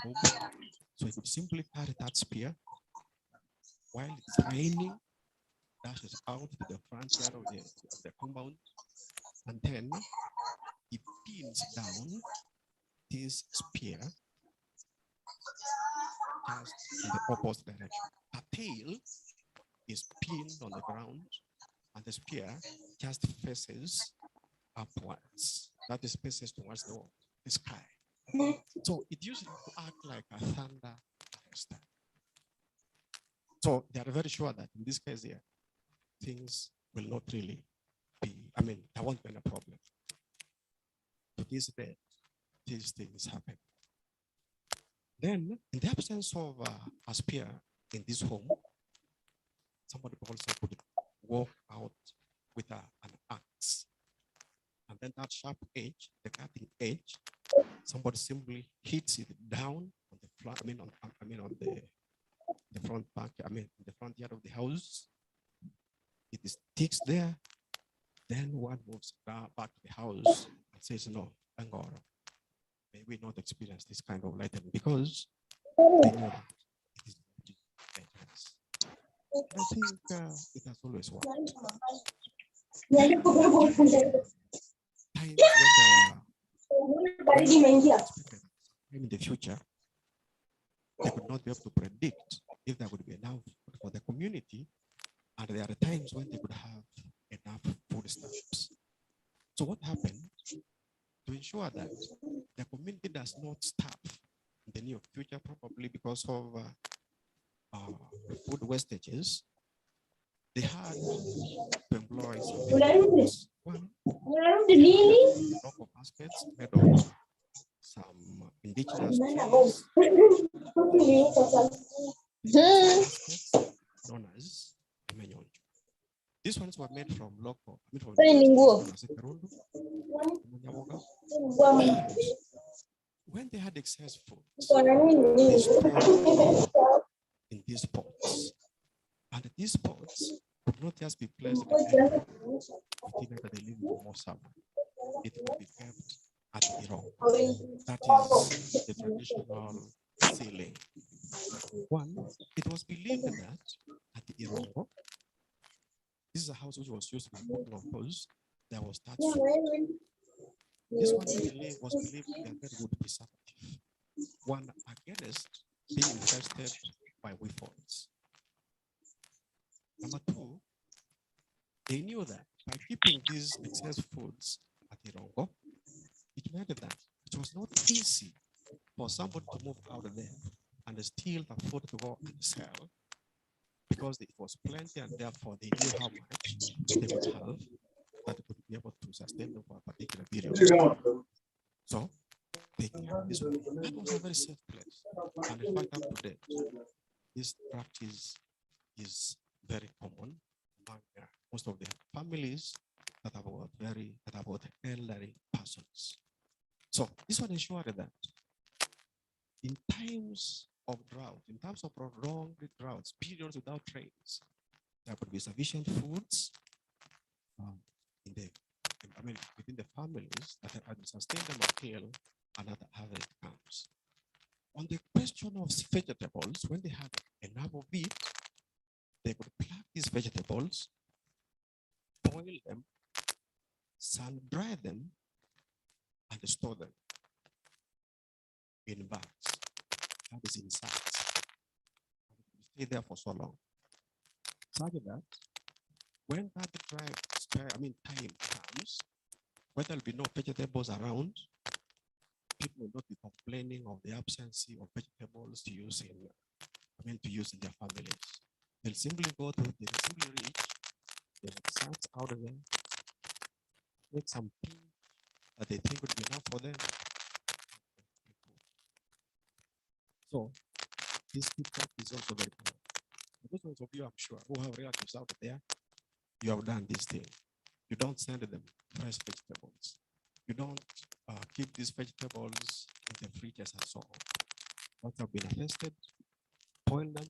home. So he could simply carry that spear while it's raining, dashes out to the front yard of the compound, and then he pins down his spear just in the opposite direction. The tail is pinned on the ground, and the spear just faces upwards. That is faces towards the sky. So it used to act like a thunder harvester. So they are very sure that in this case here, things will not really be, there won't be a problem. To this day, these things happen. Then, in the absence of a spear in this home, somebody also could walk out with an axe. And then that sharp edge, the cutting edge, somebody simply hits it down on the front, on the front back, the front yard of the house. It sticks there. Then one moves back to the house and says, no, thank God. May we not experience this kind of lightning because they know that it is dangerous. I think it has always worked. Times when there were in the future, they could not be able to predict if there would be enough for the community, and there are times when they could have enough food stamps. So what happened to ensure that the community does not starve in the near future, probably because of food wastages, they had to employ one local baskets made of some indigenous trees, baskets known as Emenyonjo. These ones were made from local, when they had excess food, they stored in these pots. And these pots could not just be placed in the air until they live in more summer. It could be kept at the Irong. That is the traditional ceiling. One, it was believed that at the Irongo, this is a house which was used to be because there was that soup. This one was believed to be a very good preservative. One against being infested by weevils. Number two, they knew that by keeping these excess foods at Irongo, it meant that it was not easy for somebody to move out of there and steal the food to go and sell, because it was plenty and therefore they knew how much they would have that would be able to sustain them for a particular period. So they kept this one. That was a very safe place. And in fact, up to date, this practice is very common among most of the families that have about elderly persons. So this one ensured that in times of drought, in terms of prolonged droughts, periods without rains, there would be sufficient foods within the families that would sustain them until another harvest comes. On the question of vegetables, when they had enough of it, they could pluck these vegetables, boil them, sun dry them, and store them in bags. That is in sacks. Stay there for so long. Such that when that time comes, when there'll be no vegetables around, people will not be complaining of the absence of vegetables to use in their families. They'll simply go to, they'll simply reach, they have sacks out of them, make some thing that they think would be enough for them. So this feedback is also very important. Those of you, I'm sure, who have relatives out there, you have done this thing. You don't send them fresh vegetables. You don't keep these vegetables in the fridges and so on. Once they've been harvested, boil them,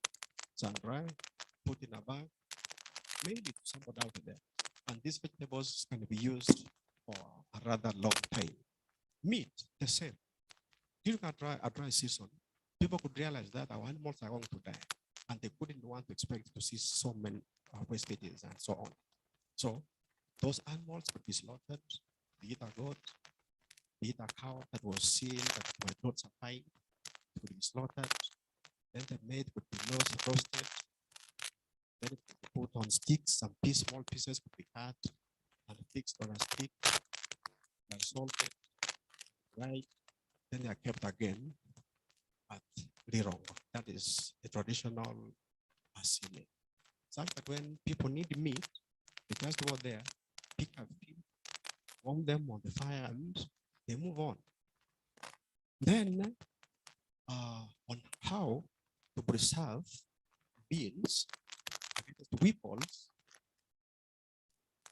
sun dry, put in a bag, mail it to somebody out there. And these vegetables can be used for a rather long time. Meat, the same. During a dry season, people could realize that our animals are going to die, and they couldn't want to expect to see so many wastages and so on. So those animals could be slaughtered, be it a goat, be it a cow that was seen that might not survive, it could be slaughtered. Then the meat could be roasted. Then it could be put on sticks. Some small pieces could be cut and fixed on a stick, and salted, right? Then they are kept again at Lirongo. That is a traditional Asile. Such that when people need meat, they just go there, pick a few, warm them on the fire, and they move on. Then, on how to preserve beans against weapons,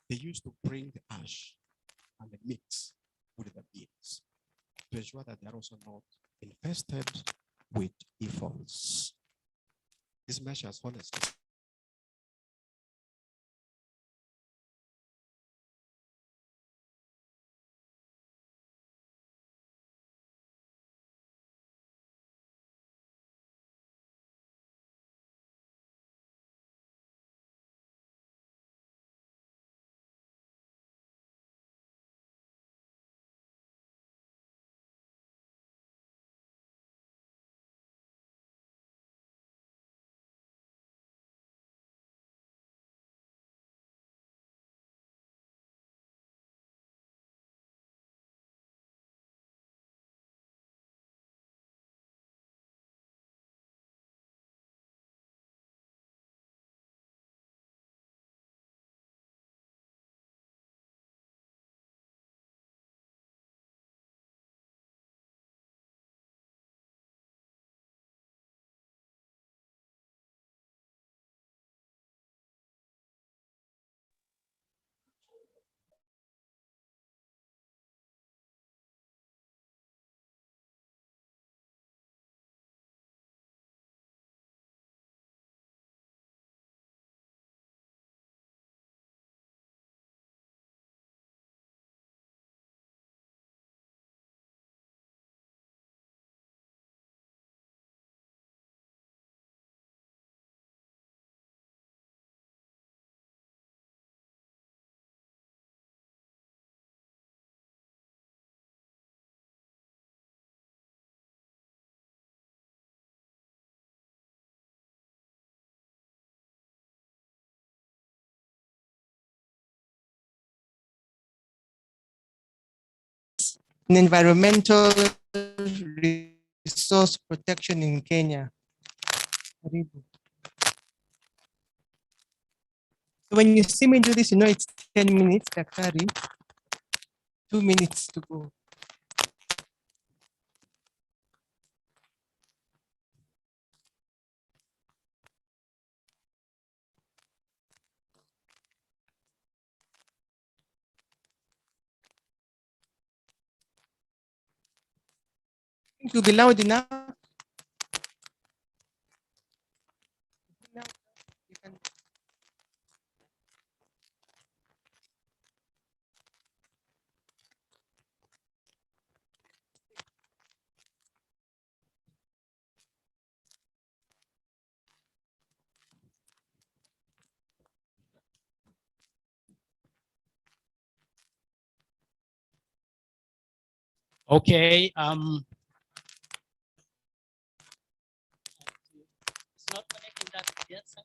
they used to bring the ash and the mix with the beans to ensure that they are also not infested with evils. These measures, honestly, in environmental resource protection in Kenya. So when you see me do this, you know it's 10 minutes, Daktari, 2 minutes to go. It will be loud enough. You can. Okay. It's not connecting that yet, sir.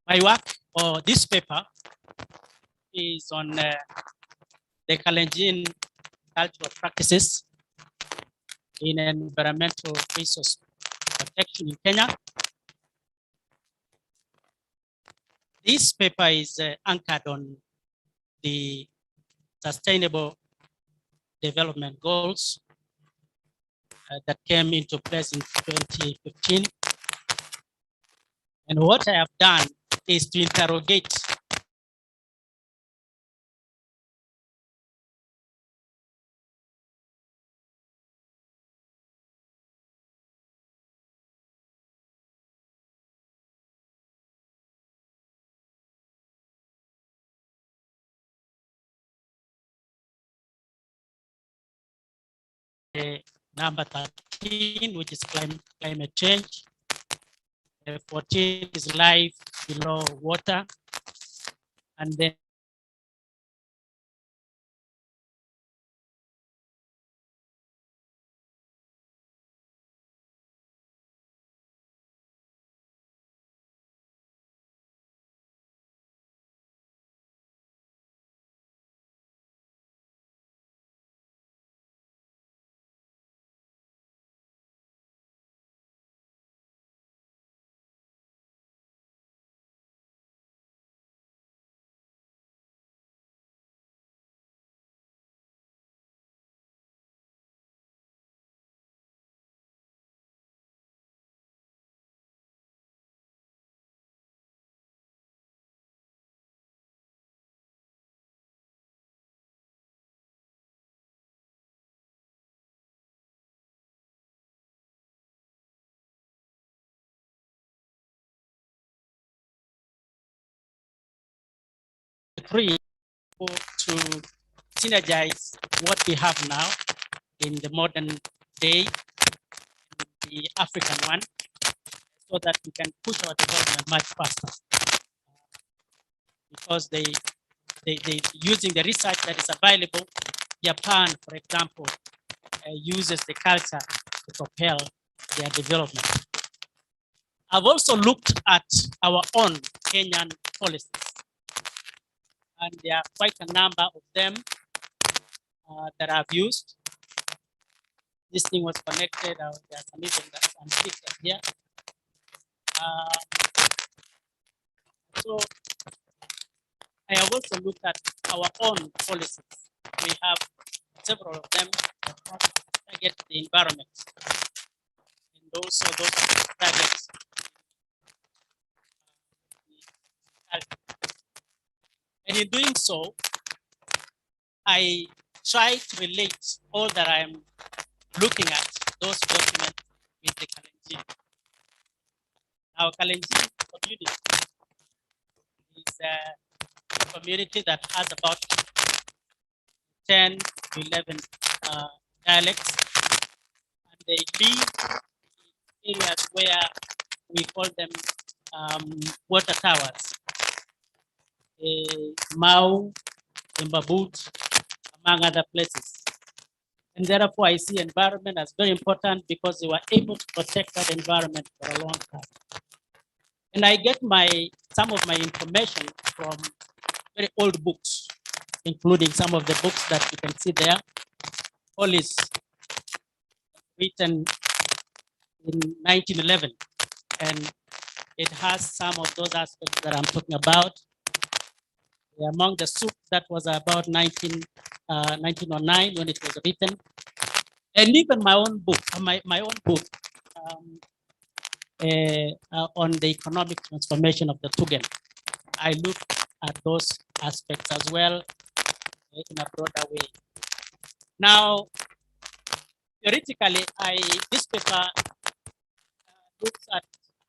My work or this paper is on the Kalenjin cultural practices in environmental resource protection in Kenya. This paper is anchored on the Sustainable Development Goals that came into place in 2015. And what I have done is to interrogate number 13, which is climate change. 14 is life below water. And then three, to synergize what we have now in the modern day, the African one, so that we can push our development much faster. Because they using the research that is available. Japan, for example, uses the culture to propel their development. I've also looked at our own Kenyan policies, and there are quite a number of them that I've used. This thing was connected. There are some even that I'm pictured here. So I have also looked at our own policies. We have several of them that target the environment. And also those targets. And in doing so, I try to relate all that I'm looking at, those documents, with the Kalenjin. Our Kalenjin community is a community that has about 10 to 11 dialects, and they live in areas where we call them water towers. Mau, Mbabut, among other places. And therefore, I see environment as very important because they were able to protect that environment for a long time. And I get some of my information from very old books, including some of the books that you can see there. All is written in 1911, and it has some of those aspects that I'm talking about. Among the soup that was about 1909 when it was written. And even my own book, on the economic transformation of the Tugen. I look at those aspects as well in a broader way. Now, theoretically, this paper looks at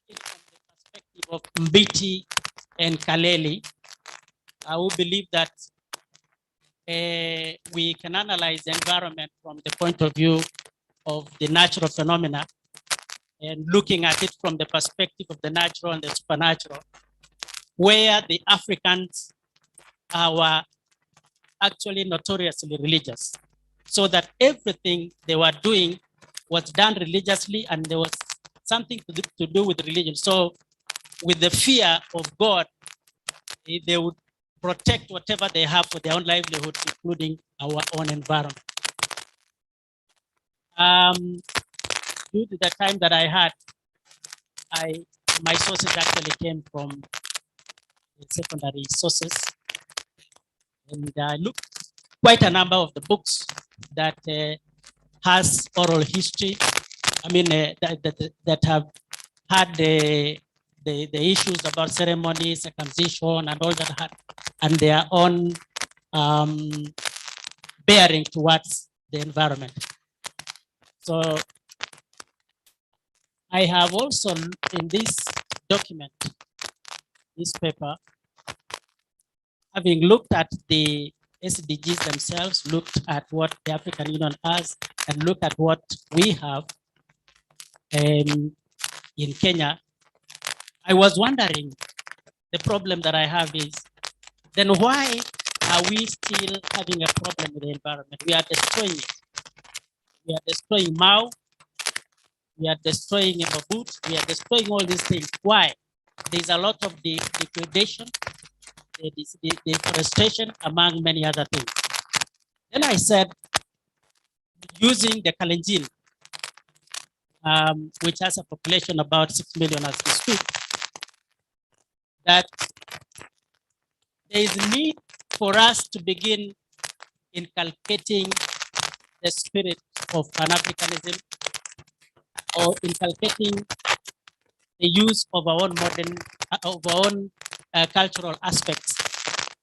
it from the perspective of Mbiti and Kaleli. I will believe that we can analyze the environment from the point of view of the natural phenomena and looking at it from the perspective of the natural and the supernatural, where the Africans were actually notoriously religious, so that everything they were doing was done religiously, and there was something to do with religion. So with the fear of God, they would protect whatever they have for their own livelihood, including our own environment. Due to the time that I had, my sources actually came from secondary sources, and I looked quite a number of the books that has oral history. I mean, that have had the issues about ceremony, circumcision, and all that, and their own bearing towards the environment. So I have also in this document, this paper, having looked at the SDGs themselves looked at what the African Union has and looked at what we have in Kenya, I was wondering, the problem that I have is, then why are we still having a problem with the environment? We are destroying it. We are destroying Mao. We are destroying Mabut. We are destroying all these things. Why? There's a lot of degradation, deforestation, among many other things. Then I said, using the Kalenjin, which has a population about 6 million as we speak, that there is need for us to begin inculcating the spirit of Pan-Africanism, or inculcating the use of our own modern, cultural aspects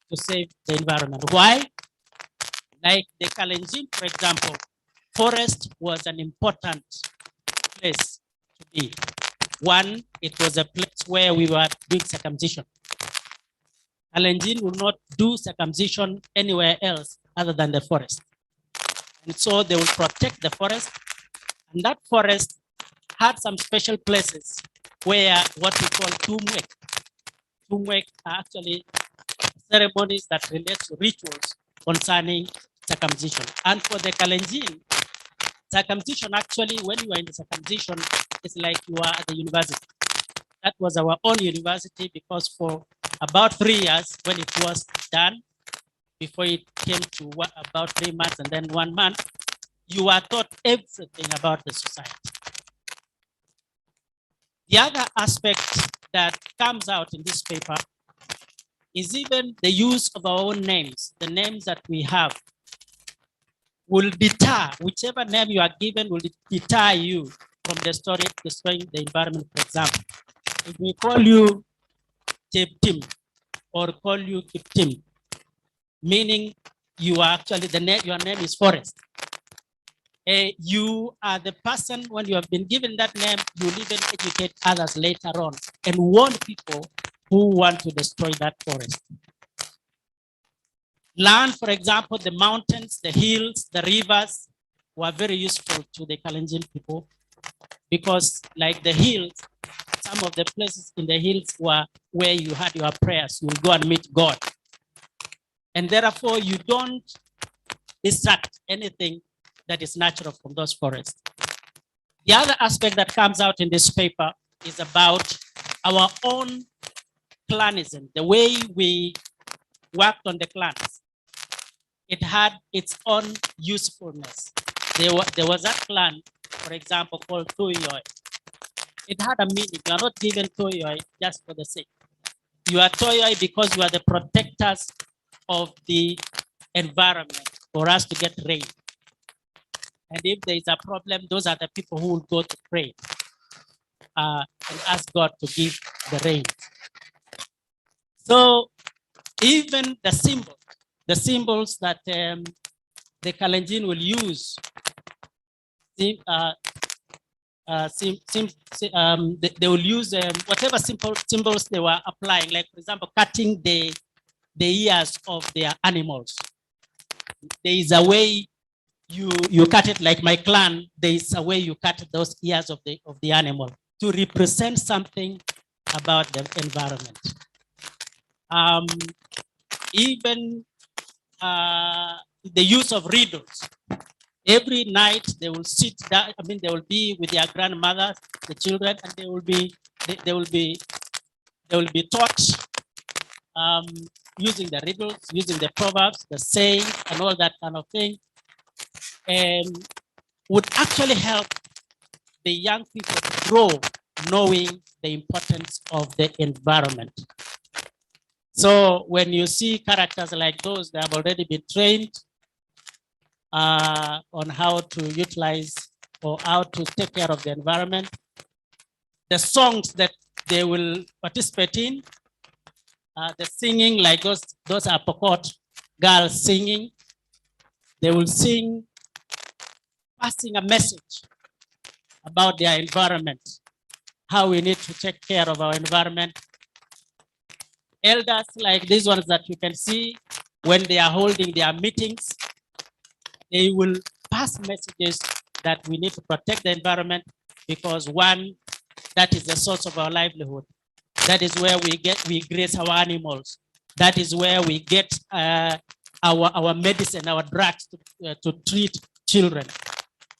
to save the environment. Why? Like the Kalenjin, for example, forest was an important place to be. One, it was a place where we were doing circumcision. Kalenjin will not do circumcision anywhere else other than the forest. And so they will protect the forest. And that forest had some special places where what we call tumwek. Tumwek are actually ceremonies that relate to rituals concerning circumcision. And for the Kalenjin, circumcision actually, when you are in the circumcision, it's like you are at the university. That was our own university, because for about 3 years, when it was done, before it came to about 3 months and then 1 month, you are taught everything about the society. The other aspect that comes out in this paper is even the use of our own names. The names that we have will deter, whichever name you are given will deter you from destroying the environment. For example, if we call you Tim or call you Kiptim, meaning you are actually your name is Forest. You are the person, when you have been given that name, you will even educate others later on and warn people who want to destroy that forest. Land, for example, the mountains, the hills, the rivers were very useful to the Kalenjin people, because like the hills, some of the places in the hills were where you had your prayers. You will go and meet God. And therefore, you don't distract anything that is natural from those forests. The other aspect that comes out in this paper is about our own clanism, the way we worked on the clans. It had its own usefulness. There was a clan, for example, called Toyoy. It had a meaning. You are not given Toyoy just for the sake. You are Toyoy because you are the protectors of the environment for us to get rain. And if there is a problem, those are the people who will go to pray and ask God to give the rain. So even the symbols that the Kalenjin will use, they will use whatever symbols they were applying, like for example, cutting the ears of their animals. There is a way you cut it, like my clan, there is a way you cut those ears of the animal to represent something about the environment. Even the use of riddles. Every night they will sit down, they will be with their grandmothers, the children, and they will be taught using the riddles, using the proverbs, the sayings, and all that kind of thing, and would actually help the young people grow knowing the importance of the environment. So when you see characters like those, they have already been trained on how to utilize or how to take care of the environment. The songs that they will participate in, the singing, like those are Pokot girls singing. They will sing, passing a message about their environment, how we need to take care of our environment. Elders like these ones that you can see, when they are holding their meetings, they will pass messages that we need to protect the environment because one, that is the source of our livelihood. That is where we graze our animals. That is where we get our medicine, our drugs to treat children.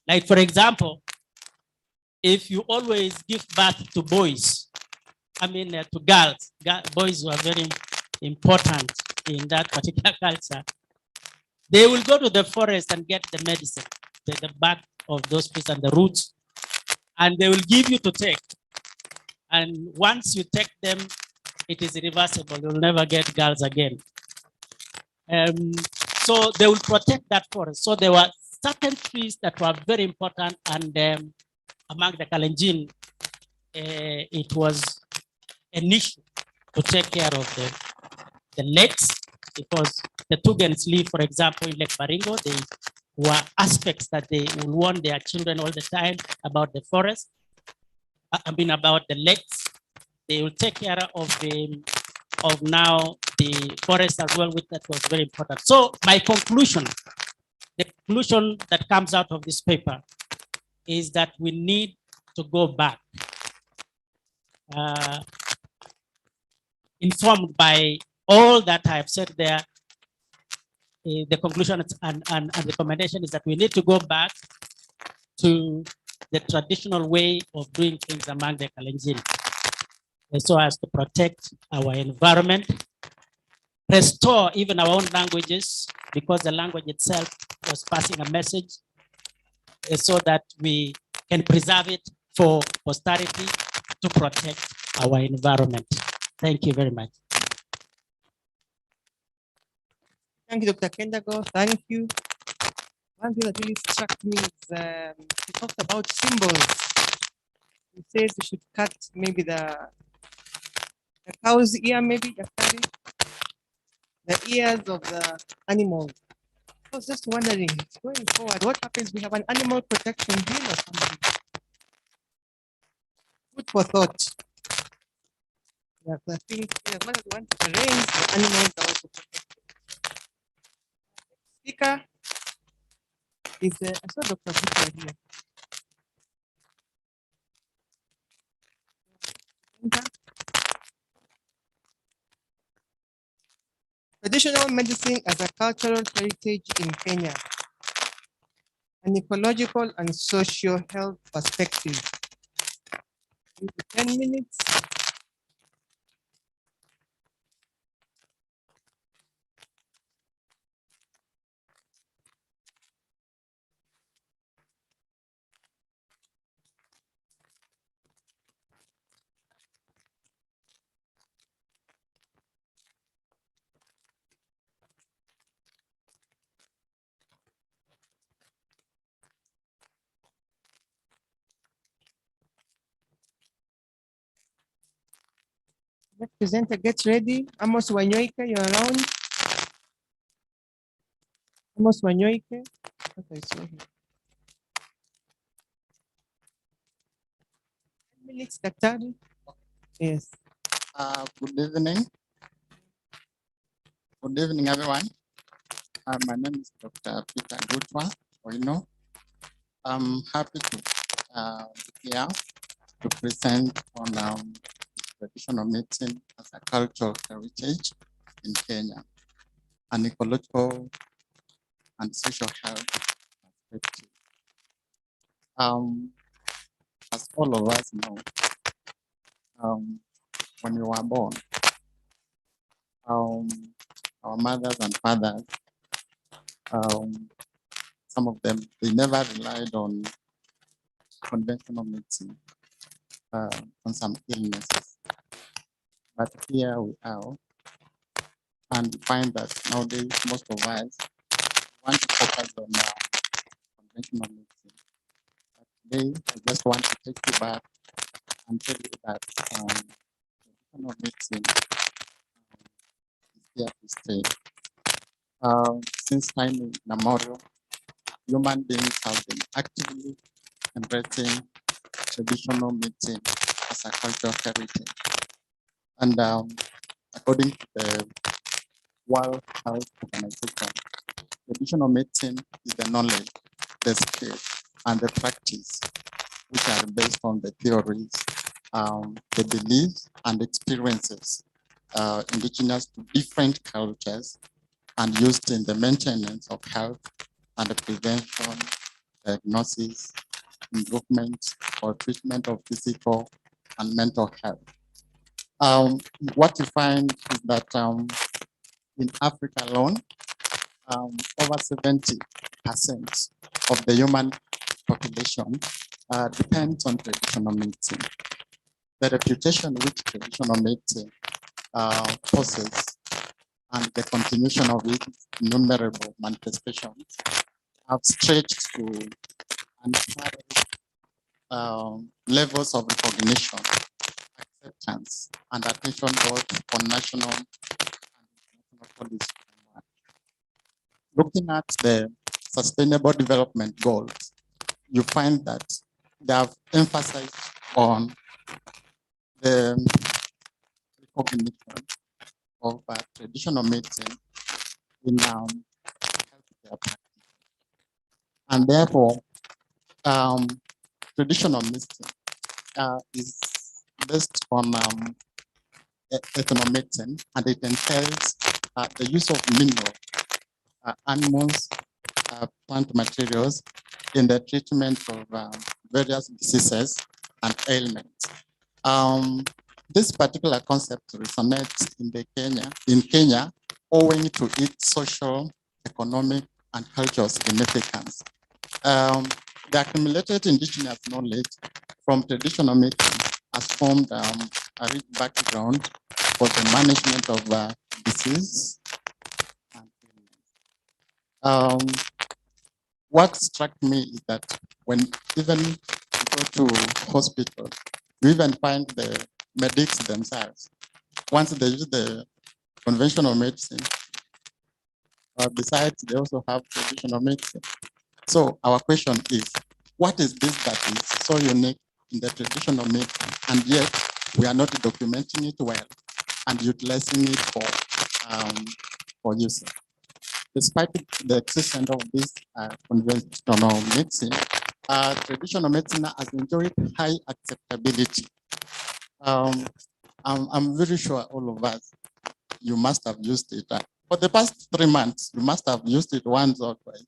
Like for example, if you always give birth to boys, to girls, boys who are very important in that particular culture, they will go to the forest and get the medicine, the bark of those trees and the roots, and they will give you to take. And once you take them, it is irreversible. You'll never get girls again. So they will protect that forest. So there were certain trees that were very important, and among the Kalenjin, it was an issue to take care of the lakes, because the Tugans live, for example, in Lake Baringo. They were aspects that they will warn their children all the time about the forest, about the lakes. They will take care of now the forest as well, which that was very important. So my conclusion, the conclusion that comes out of this paper is that we need to go back, informed by all that I have said there. The conclusion and recommendation is that we need to go back to the traditional way of doing things among the Kalenjin, so as to protect our environment, restore even our own languages, because the language itself was passing a message, so that we can preserve it for posterity to protect our environment. Thank you very much. Thank you, Dr. Kendago. Thank you. One thing that really struck me is he talked about symbols. He says we should cut maybe the cow's ear, maybe the ears of the animals. I was just wondering, going forward, what happens? We have an animal protection bill or something. Food for thought. Yeah, I think as long as we want to arrange the animals are also protected. Speaker is I saw Dr. Victor here. Traditional medicine as a cultural heritage in Kenya, an ecological and social health perspective. 10 minutes. Next presenter, get ready. Amos Wanyoike, you're around. Amos Wanyoike. Okay, so 10 minutes, Daktari. Yes. Good evening. Good evening, everyone. My name is Dr. Peter Gutwa. I'm happy to be here to present on traditional medicine as a cultural heritage in Kenya, an ecological and social health perspective. As all of us know, when we were born, our mothers and fathers, some of them, they never relied on conventional medicine on some illnesses. But here we are, and we find that nowadays most of us want to focus on conventional medicine. But today, I just want to take you back and tell you that traditional medicine is here to stay. Since time immemorial, human beings have been actively embracing traditional medicine as a cultural heritage. And according to the World Health Organization, traditional medicine is the knowledge, the skill, and the practice, which are based on the theories, the beliefs, and experiences indigenous to different cultures and used in the maintenance of health and the prevention, diagnosis, improvement, or treatment of physical and mental health. What you find is that in Africa alone, over 70% of the human population depends on traditional medicine. The reputation which traditional medicine possesses and the continuation of its innumerable manifestations have stretched to unparalleled levels of recognition, acceptance, and attention both on national and international policy. Looking at the Sustainable Development Goals, you find that they have emphasized on the recognition of traditional medicine in healthcare practice. And therefore, traditional medicine is based on ethnomedicine, and it entails the use of mineral, animals, plant materials in the treatment of various diseases and ailments. This particular concept resonates in Kenya owing to its social, economic, and cultural significance. The accumulated indigenous knowledge from traditional medicine has formed a rich background for the management of disease and illness. What struck me is that when even you go to hospital, you even find the medics themselves. Once they use the conventional medicine, besides they also have traditional medicine. So our question is, what is this that is so unique in the traditional medicine, and yet we are not documenting it well and utilizing it for use? Despite the existence of this conventional medicine, traditional medicine has enjoyed high acceptability. I'm very sure all of us, you must have used it. For the past 3 months, you must have used it once or twice,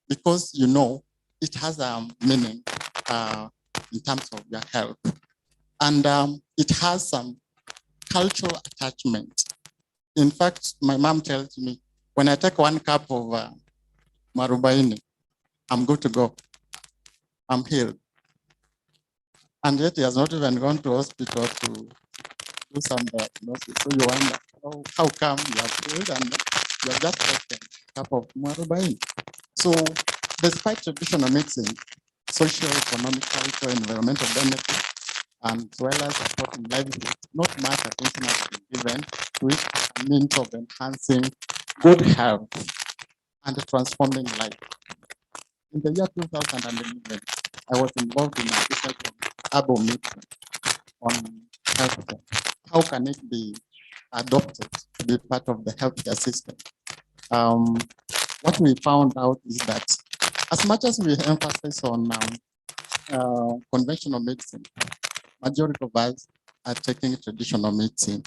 because you know it has a meaning in terms of your health. And it has some cultural attachment. In fact, my mom tells me, when I take 1 cup of marubaini, I'm good to go. I'm healed. And yet he has not even gone to hospital to do some diagnosis. So you wonder, how come you have healed and you have just taken a cup of marubaini? So despite traditional medicine, social, economic, cultural, environmental benefits, and as well as supporting livelihood, not much attention has been given to it as a means of enhancing good health and transforming life. In the year 2011, I was involved in a research on herbal medicine on healthcare. How can it be adopted to be part of the healthcare system? What we found out is that as much as we emphasize on conventional medicine, majority of us are taking traditional medicine.